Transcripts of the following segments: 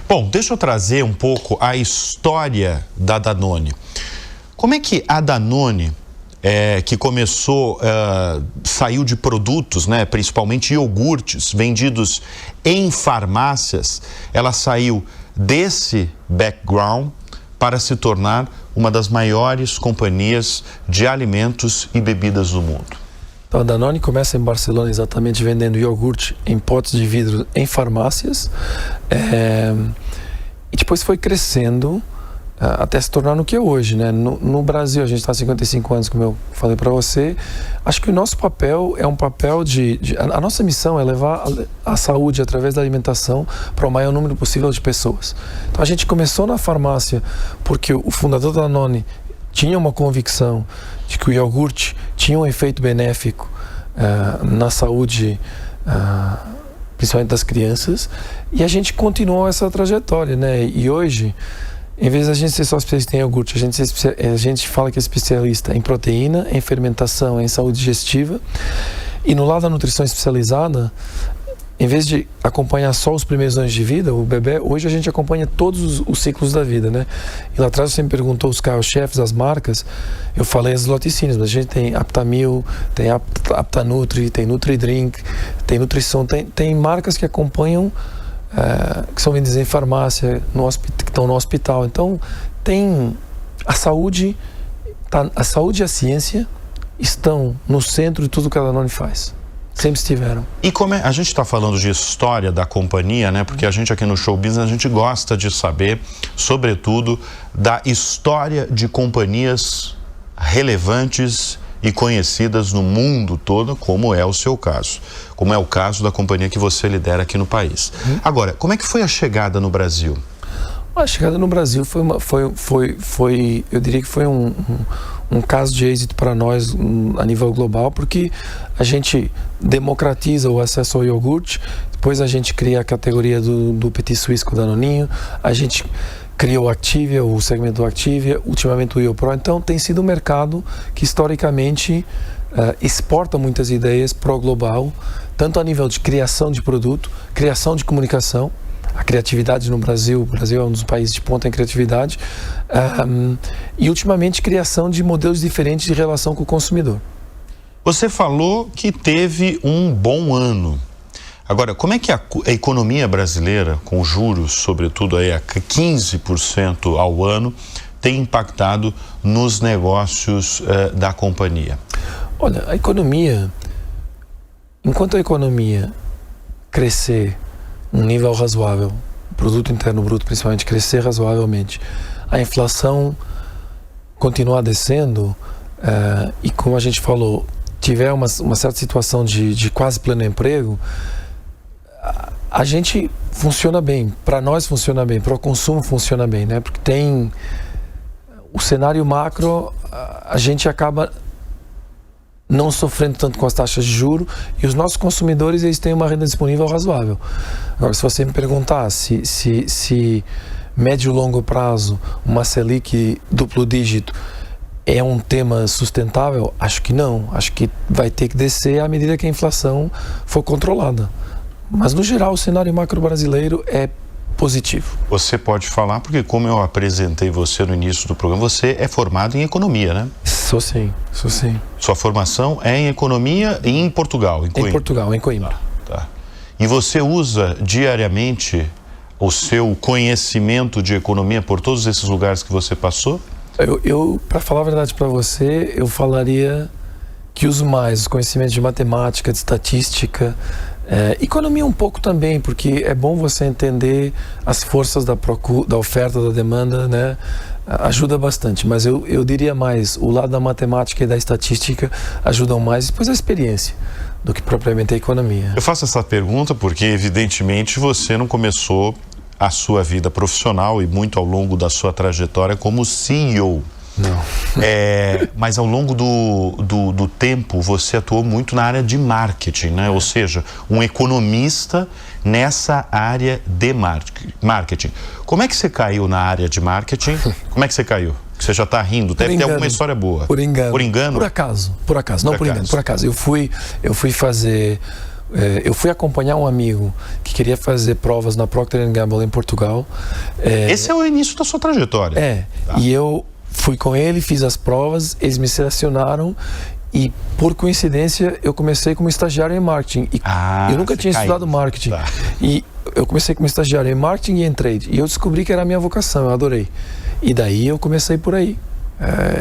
Bom, deixa eu trazer um pouco a história da Danone. Como é que a Danone, que começou, saiu de produtos, né, principalmente iogurtes, vendidos em farmácias, ela saiu desse background para se tornar uma das maiores companhias de alimentos e bebidas do mundo? Então, a Danone começa em Barcelona exatamente vendendo iogurte em potes de vidro em farmácias, e depois foi crescendo até se tornar no que é hoje, né? No Brasil, a gente está há 55 anos, como eu falei para você. Acho que o nosso papel é um papel a nossa missão é levar a saúde através da alimentação para o maior número possível de pessoas. Então, a gente começou na farmácia porque o fundador da Danone tinha uma convicção de que o iogurte tinha um efeito benéfico na saúde, principalmente das crianças, e a gente continuou essa trajetória, né? E hoje, em vez de a gente ser só especialista em iogurte, a gente fala que é especialista em proteína, em fermentação, em saúde digestiva. E no lado da nutrição especializada, em vez de acompanhar só os primeiros anos de vida, o bebê, hoje a gente acompanha todos os ciclos da vida, né? E lá atrás você me perguntou os carro-chefes, as marcas, eu falei as laticínias, mas a gente tem Aptamil, tem Aptanutri, tem Nutridrink, tem Nutrição, tem marcas que acompanham, que são vendidas em farmácia, que estão no hospital. Então, tem a saúde e a ciência estão no centro de tudo que a Danone faz. Sempre estiveram. E como a gente está falando de história da companhia, né? Porque a gente aqui no Show Business, a gente gosta de saber, sobretudo, da história de companhias relevantes e conhecidas no mundo todo, como é o seu caso. Como é o caso da companhia que você lidera aqui no país. Agora, como é que foi a chegada no Brasil? A chegada no Brasil eu diria que foi um caso de êxito para nós a nível global, porque a gente democratiza o acesso ao iogurte, depois a gente cria a categoria do Petit Suisse com o Danoninho, a gente criou o Activia, o segmento do Activia, ultimamente o IoPro. Então tem sido um mercado que historicamente exporta muitas ideias para o global, tanto a nível de criação de produto, criação de comunicação. A criatividade no Brasil, o Brasil é um dos países de ponta em criatividade, e ultimamente criação de modelos diferentes de relação com o consumidor. Você falou que teve um bom ano. Agora, como é que a economia brasileira, com juros, sobretudo aí a 15% ao ano, tem impactado nos negócios da companhia? Olha, enquanto a economia crescer um nível razoável, o produto interno bruto principalmente crescer razoavelmente, a inflação continuar descendo, e como a gente falou, tiver uma certa situação de quase pleno emprego, a gente funciona bem, para nós funciona bem, para o consumo funciona bem, né? Porque tem o cenário macro, a gente acaba não sofrendo tanto com as taxas de juros, e os nossos consumidores, eles têm uma renda disponível razoável. Agora, se você me perguntar se médio e longo prazo, uma Selic duplo dígito é um tema sustentável, acho que não. Acho que vai ter que descer à medida que a inflação for controlada. Mas, no geral, o cenário macro brasileiro é positivo. Você pode falar, porque como eu apresentei você no início do programa, você é formado em economia, né? Sou sim. Sua formação é em economia e em Portugal, em Coimbra? Em Portugal, em Coimbra. Tá. E você usa diariamente o seu conhecimento de economia por todos esses lugares que você passou? Eu para falar a verdade para você, eu falaria que uso mais os conhecimentos de matemática, de estatística, economia um pouco também, porque é bom você entender as forças da oferta, da demanda, né? Ajuda bastante, mas eu diria mais, o lado da matemática e da estatística ajudam mais, depois a experiência, do que propriamente a economia. Eu faço essa pergunta porque, evidentemente, você não começou a sua vida profissional e muito ao longo da sua trajetória como CEO. Não. Mas ao longo do tempo você atuou muito na área de marketing, né? Ou seja, um economista nessa área de marketing. Como é que você caiu na área de marketing? Como é que você caiu? Você já está rindo, deve ter alguma história boa. Por engano. Por engano? Por acaso. Não por engano, por acaso. Eu fui fazer Eu fui acompanhar um amigo que queria fazer provas na Procter & Gamble em Portugal. Esse é o início da sua trajetória. Tá. E eu fui com ele, fiz as provas, eles me selecionaram e, por coincidência, eu comecei como estagiário em marketing. E eu nunca tinha estudado marketing. Tá. E eu comecei como estagiário em marketing e em trade. E eu descobri que era a minha vocação, eu adorei. E daí eu comecei por aí.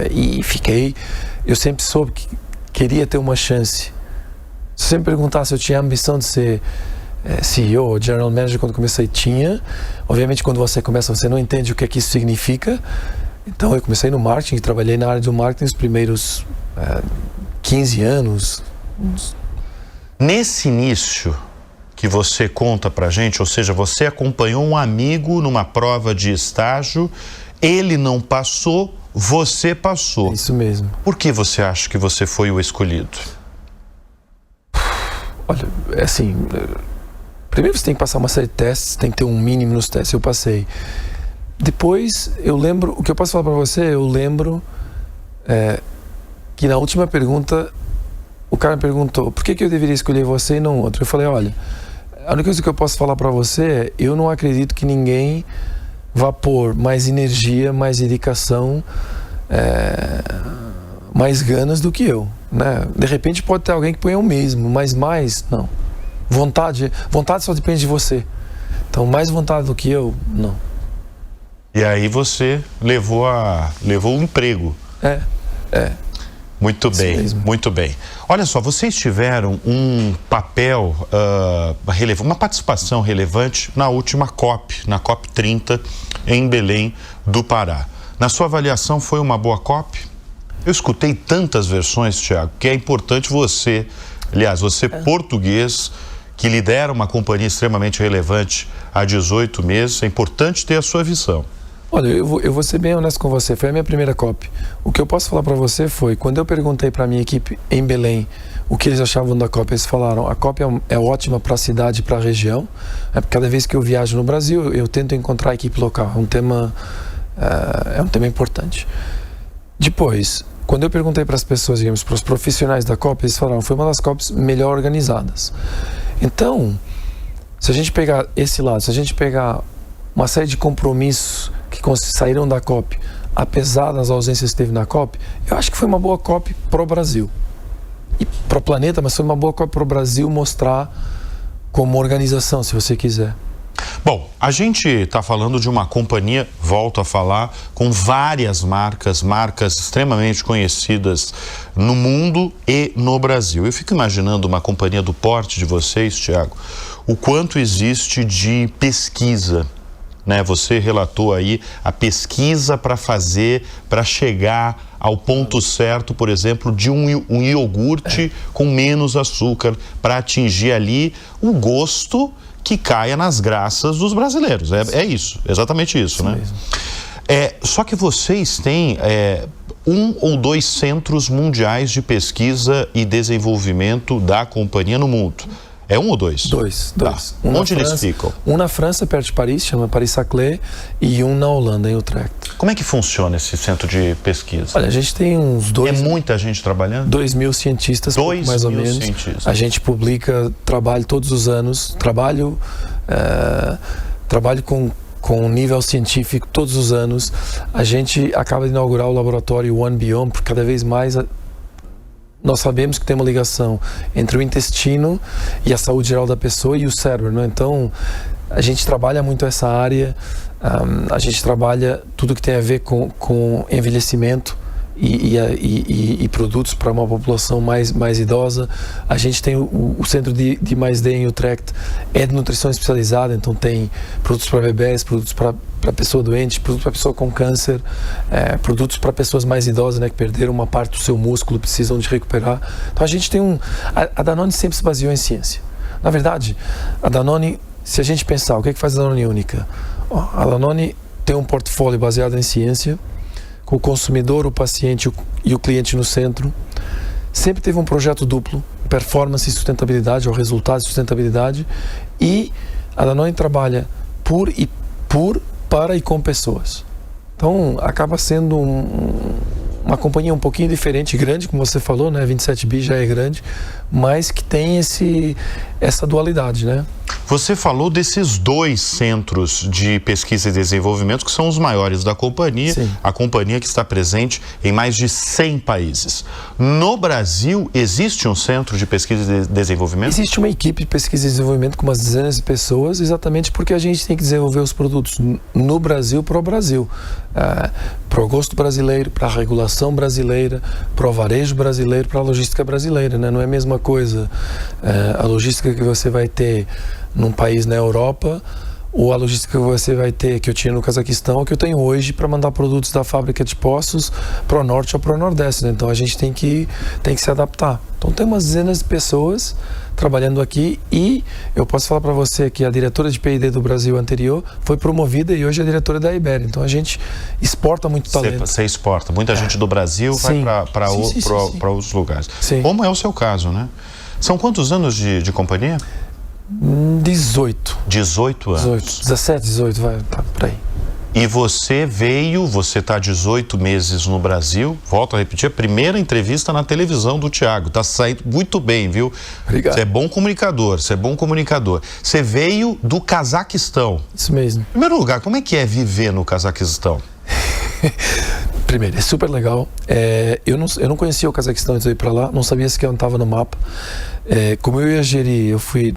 E fiquei... Eu sempre soube que queria ter uma chance. Se você me perguntasse se eu tinha a ambição de ser CEO ou General Manager quando comecei, tinha. Obviamente, quando você começa, você não entende o que é que isso significa. Então, eu comecei no marketing, trabalhei na área do marketing os primeiros 15 anos. Nesse início que você conta pra gente, ou seja, você acompanhou um amigo numa prova de estágio, ele não passou, você passou. Isso mesmo. Por que você acha que você foi o escolhido? Olha, assim, primeiro você tem que passar uma série de testes, tem que ter um mínimo nos testes, eu passei. Depois, eu lembro, o que eu posso falar para você, eu lembro que na última pergunta, o cara me perguntou, por que eu deveria escolher você e não outro? Eu falei, olha, a única coisa que eu posso falar para você é, eu não acredito que ninguém vá pôr mais energia, mais dedicação, mais ganas do que eu, né? De repente pode ter alguém que põe o mesmo, mas mais, não. Vontade só depende de você. Então, mais vontade do que eu, não. E aí você levou o emprego. Muito bem, muito bem. Olha só, vocês tiveram um papel relevante, uma participação relevante na última COP, na COP 30, em Belém do Pará. Na sua avaliação, foi uma boa COP? Eu escutei tantas versões, Thiago, que é importante você português, que lidera uma companhia extremamente relevante há 18 meses, é importante ter a sua visão. Olha, eu vou ser bem honesto com você, foi a minha primeira COP. O que eu posso falar para você foi, quando eu perguntei para a minha equipe em Belém o que eles achavam da COP, eles falaram, a COP é ótima para a cidade e para a região. Cada vez que eu viajo no Brasil, eu tento encontrar a equipe local, é um tema importante. Depois, quando eu perguntei para as pessoas, digamos, para os profissionais da COP, eles falaram, foi uma das COPs melhor organizadas. Então, se a gente pegar esse lado, se a gente pegar uma série de compromissos que saíram da COP, apesar das ausências que teve na COP, eu acho que foi uma boa COP para o Brasil. E para o planeta, mas foi uma boa COP para o Brasil mostrar como organização, se você quiser. Bom, a gente está falando de uma companhia, volto a falar, com várias marcas extremamente conhecidas no mundo e no Brasil. Eu fico imaginando uma companhia do porte de vocês, Thiago, o quanto existe de pesquisa, né? Você relatou aí a pesquisa para chegar ao ponto certo, por exemplo, de um iogurte com menos açúcar, para atingir ali o gosto que caia nas graças dos brasileiros. É isso, exatamente isso, né? Mesmo. Só que vocês têm 1 ou 2 centros mundiais de pesquisa e desenvolvimento da companhia no mundo. É 1 ou 2? Dois. Tá. Onde eles ficam? Um na França, perto de Paris, chama Paris-Saclay, e um na Holanda, em Utrecht. Como é que funciona esse centro de pesquisa? Olha, a gente tem uns 2... É muita gente trabalhando? 2.000 cientistas, mais ou menos. Cientistas. A gente publica trabalho todos os anos, trabalho com nível científico todos os anos. A gente acaba de inaugurar o laboratório One Beyond, porque cada vez mais nós sabemos que tem uma ligação entre o intestino e a saúde geral da pessoa e o cérebro, né? Então, a gente trabalha muito essa área, a gente trabalha tudo que tem a ver com envelhecimento e produtos para uma população mais idosa. A gente tem o centro de mais-D em Utrecht, é de nutrição especializada, então tem produtos para bebés, produtos para pessoa doente, produtos para pessoa com câncer, produtos para pessoas mais idosas, né, que perderam uma parte do seu músculo, precisam de recuperar. Então a gente tem a Danone sempre se baseou em ciência. Na verdade, a Danone, se a gente pensar, o que faz a Danone única? A Danone tem um portfólio baseado em ciência, com o consumidor, o paciente e o cliente no centro. Sempre teve um projeto duplo, performance e sustentabilidade, ou resultado e sustentabilidade, e a Danone trabalha para e com pessoas. Então, acaba sendo uma companhia um pouquinho diferente, grande, como você falou, né? 27 bi já é grande, mas que tem essa dualidade, né? Você falou desses 2 centros de pesquisa e desenvolvimento que são os maiores da companhia, Sim. A companhia que está presente em mais de 100 países. No Brasil, existe um centro de pesquisa e desenvolvimento? Existe uma equipe de pesquisa e desenvolvimento com umas dezenas de pessoas, exatamente porque a gente tem que desenvolver os produtos no Brasil, para o Brasil. Para o gosto brasileiro, para a regulação brasileira, para o varejo brasileiro, para a logística brasileira, né? Não é a mesma coisa a logística que você vai ter num país na Europa ou a logística que você vai ter, que eu tinha no Cazaquistão, ou que eu tenho hoje para mandar produtos da fábrica de Poços para o norte ou para o nordeste, né? Então a gente tem que se adaptar. Então tem umas dezenas de pessoas trabalhando aqui e eu posso falar para você que a diretora de P&D do Brasil anterior foi promovida e hoje é diretora da Ibéria. Então a gente exporta muito talento. Você exporta. Muita gente do Brasil Sim. vai para outros lugares. Sim. Como é o seu caso, né? São quantos anos de companhia? 18. 18 anos. 17, 18, vai, tá por aí. E você está 18 meses no Brasil, volto a repetir, a primeira entrevista na televisão do Thiago, tá saindo muito bem, viu? Obrigado. Você é bom comunicador, Você veio do Cazaquistão. Isso mesmo. Em primeiro lugar, como é que é viver no Cazaquistão? Primeiro, é super legal. Eu não conhecia o Cazaquistão antes de ir para lá, não sabia sequer onde estava no mapa. Como eu ia gerir, eu fui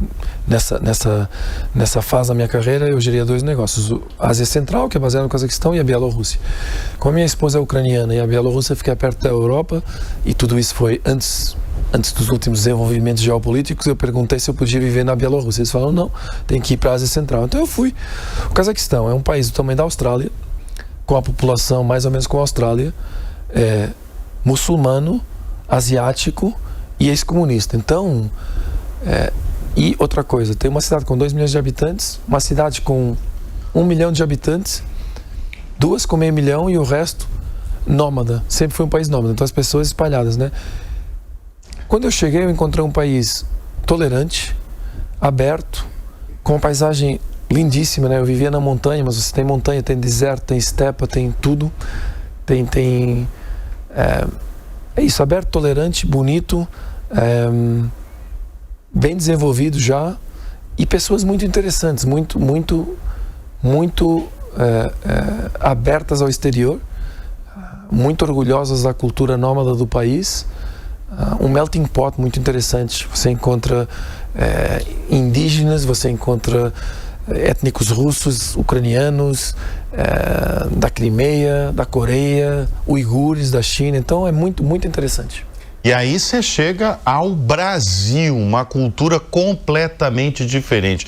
nessa fase da minha carreira, eu geria 2 negócios: a Ásia Central, que é baseada no Cazaquistão, e a Bielorrússia. Como a minha esposa é ucraniana e a Bielorrússia fica perto da Europa, e tudo isso foi antes dos últimos desenvolvimentos geopolíticos, eu perguntei se eu podia viver na Bielorrússia. Eles falaram, não, tem que ir para a Ásia Central. Então eu fui. O Cazaquistão é um país do tamanho da Austrália, com a população mais ou menos como a Austrália, muçulmano, asiático e ex-comunista. Então, e outra coisa, tem uma cidade com 2 milhões de habitantes, uma cidade com 1 milhão de habitantes, 2 com meio milhão e o resto nômada. Sempre foi um país nômada, então as pessoas espalhadas, né? Quando eu cheguei, eu encontrei um país tolerante, aberto, com uma paisagem lindíssima, né? Eu vivia na montanha, mas você tem montanha, tem deserto, tem estepa, tem tudo. É isso, aberto, tolerante, bonito, bem desenvolvido já, e pessoas muito interessantes, muito abertas ao exterior, muito orgulhosas da cultura nômada do país. Um melting pot muito interessante. Você encontra indígenas, você encontra étnicos russos, ucranianos, da Crimeia, da Coreia, uigures da China. Então é muito interessante. E aí você chega ao Brasil, uma cultura completamente diferente.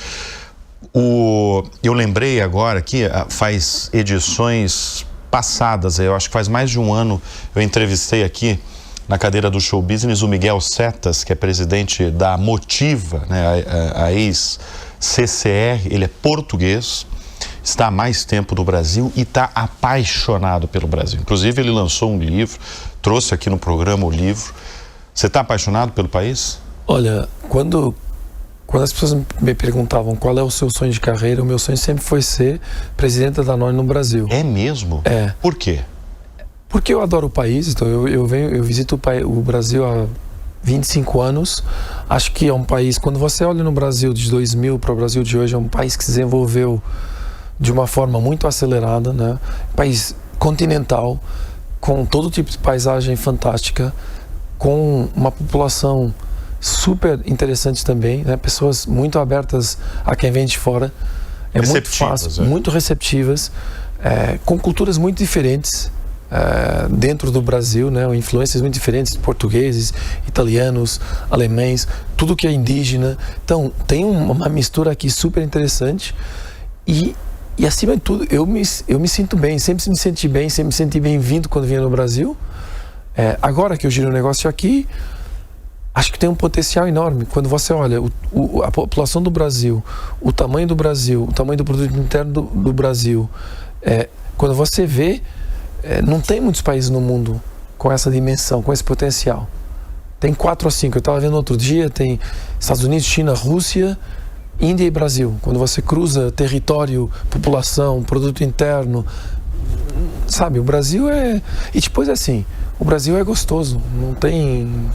Eu lembrei agora que faz edições passadas, eu acho que faz mais de um ano, eu entrevistei aqui na cadeira do Show Business o Miguel Setas, que é presidente da Motiva, né, a ex-CCR, ele é português, está há mais tempo no Brasil e está apaixonado pelo Brasil. Inclusive ele lançou um livro, trouxe aqui no programa o livro. Você está apaixonado pelo país? Olha, quando as pessoas me perguntavam qual é o seu sonho de carreira, o meu sonho sempre foi ser presidente da Danone no Brasil. É mesmo? É. Por quê? Porque eu adoro o país, então eu visito o Brasil há 25 anos. Acho que é um país, quando você olha no Brasil de 2000 para o Brasil de hoje, é um país que se desenvolveu de uma forma muito acelerada, né? País continental, com todo tipo de paisagem fantástica, com uma população super interessante também, né? Pessoas muito abertas a quem vem de fora. É muito fácil, muito receptivas, com culturas muito diferentes. Dentro do Brasil, né, influências muito diferentes, portugueses, italianos, alemães, tudo que é indígena. Então, tem uma mistura aqui super interessante e acima de tudo, eu me sinto bem, sempre me senti bem, sempre me senti bem-vindo quando vinha no Brasil. Agora que eu giro o negócio aqui, acho que tem um potencial enorme. Quando você olha a população do Brasil, o tamanho do Brasil, o tamanho do produto interno do Brasil, quando você vê, não tem muitos países no mundo com essa dimensão, com esse potencial. Tem 4 ou 5. Eu estava vendo outro dia, tem Estados Unidos, China, Rússia, Índia e Brasil. Quando você cruza território, população, produto interno, sabe, o Brasil é... E depois assim, o Brasil é gostoso, não tem